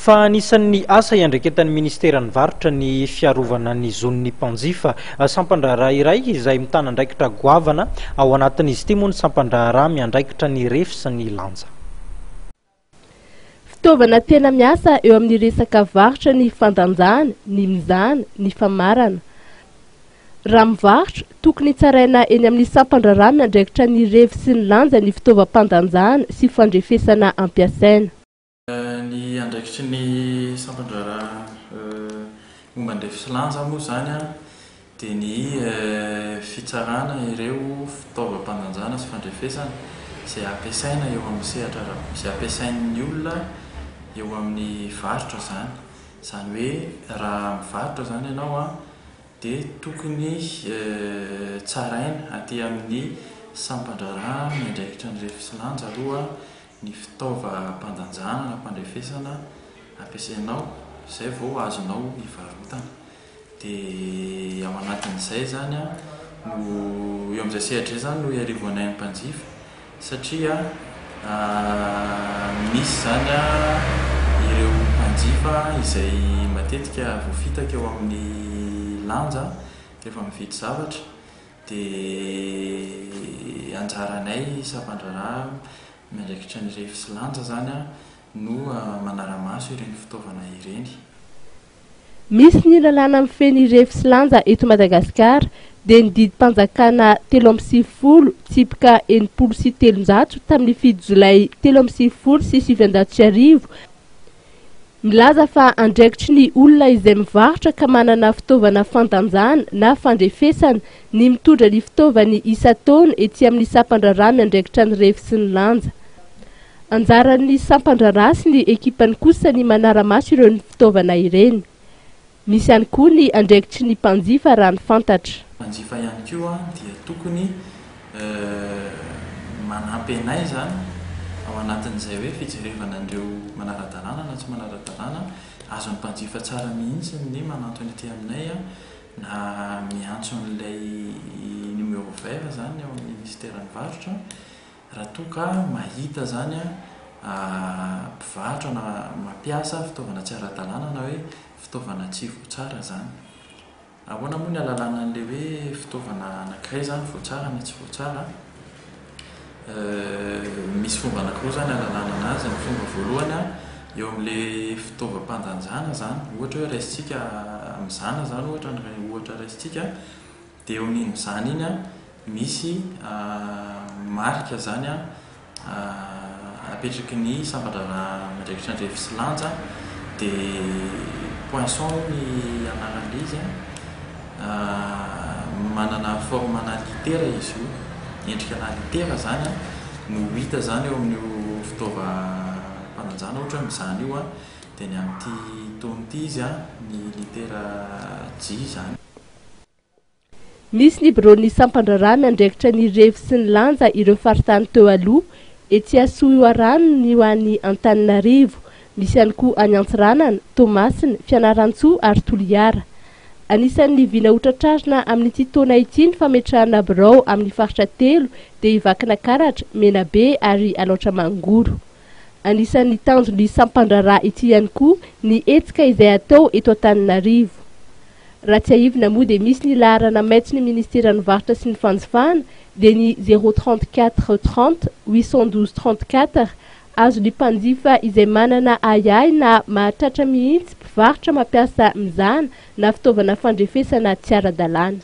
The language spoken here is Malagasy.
Fa anisan'ny asa hiandraiketan'ny Minisiteran'ny Varotra ny fiarovana ny zon'ny mpanjifa. Sampan-draharaha iray izay mitana andraikitra goavana ao anatin'izy ity moa ny sampan-draharaha miandraikitra ny refy sy ny lanja. Fitaovana tena miasa eo amin'ny resaka varotra ny fandanjana, ny mizana, ny famarana. Raha mivarotra, tokony tsaraina eny amin'ny sampan-draharaha miandraikitra ny refy sy ny lanja ny fitaovam-pandanjana sy fandrefesana ampiasaina. Ny andraikitry ny sampan-draharaha momba ny refy sy lanja moa zany dia ny fitsarana ireo fitaovam-pandanjana sy fandrefesana izay ampiasaina eo amin'ny sehatra izay ampiasain'ny olona eo amin'ny varotra zany. Izany hoe raha mivarotra zany ianao dia tokony tsaraina aty amin'ny sampan-draharaha miandraikitra ny refy sy lanja aloha ny fitaovam-pandanjana na fandrefesana ampiasainao izay vao azonao hivarotana. Dia ao anatin'izay zany no eo amin'izay sehatra zany no hiarovana ny mpanjifa satria misy zany ireo mpanjifa izay matetika voafitaka eo amin'ny lanja rehefa mividy zavatra dia anjaranay sampan-draharaha miandraikitra ny refy sy lanja zany no manara-maso ireny fitaovana ireny. Misy ny lalàna mifeny refy sy lanja eto Madagasikara dia ny didim-panjakana 370 tsipika 703 tamin'ny 7 Jolay 370 sy 700 milaza fa andraikitry ny olona izay mivarotra ka manana fitaovana fandanjana na fandrefesana ny mitondra ny fitaovany isa-taona ety amin'ny sampan-draharaha miandraikitra ny refy sy ny lanja. Anjaran'ny sampan-draharaha sy ny ekipany kosa ny manara-maso ireo ny fitaovana ireny. Misy ihany koa ny andraikitry ny mpanjifa raha ny fantatra. Mpanjifa ihany koa dia tokony manampy anay zany ao anatin'izay hoe fijerevana an'ireo manara-dalàna na tsy manara-dalàna. Azon'ny mpanjifa tsara mihitsy ny manantony ety aminay na miantso an'ilay numéro vert zany ao amin'ny Minisiteran'ny Varotra raha toa ka mahita zany mpivarotra na mampiasa fitaovana tsy ara-dalàna na hoe fitaovana tsy voatsara zany. Ahoana moa ny ahalalana an'ilay hoe fitaovana anankiray zany voatsara na tsy voatsara? Misy fomba anankiroa zany ahalalana anazy. Ny fomba voalohany eo amin'ilay fitaovam-pandanjana zany, ohatra hoe raisitsika mizana zany ohatra raisitsika dia eo amin'iny mizana iny misy marika zany apetraky ny sampan-draharaha miandraikitra ny refy sy lanja dia poisson ny anaran'ilay izy manana formana litera izy io, endrikana litera zany no hita zany eo amin'io fitaovam-pandanjana ohatra mizana io dia ny amin'ity taon'ity izy ny litera J zany. Misy ny birôny sampan-draharaha miandraikitra ny refy sy ny lanja ireo faritany teo aloha ety Soarano ny ho an'ny Antananarivo. Misy ihany koa any Antsiranana, Toamasina, Fianarantsoa ary Toliara. Anisan'ny vina hotratrarina amin'ity taona ity ny fametrahana birao amin'ny faritra telo dia Ivakina Karatra, Menabe ary Alaotra Mangoro. Anisan'ny tanjon'ny sampan-draharaha ity ihany koa ny hetsika izay atao eto Antananarivo. Raha tsy aivina moa dia misy ny laharana maitso ny Ministeran'ny Varotra sy ny Fanjifana dia ny 034 30 812 34 azo ny mpanjifa izay manana ayay na mahatratra mihitsy mpivarotra mampiasa mizana na fitaovana fandrefesana tsy ara-dalàna.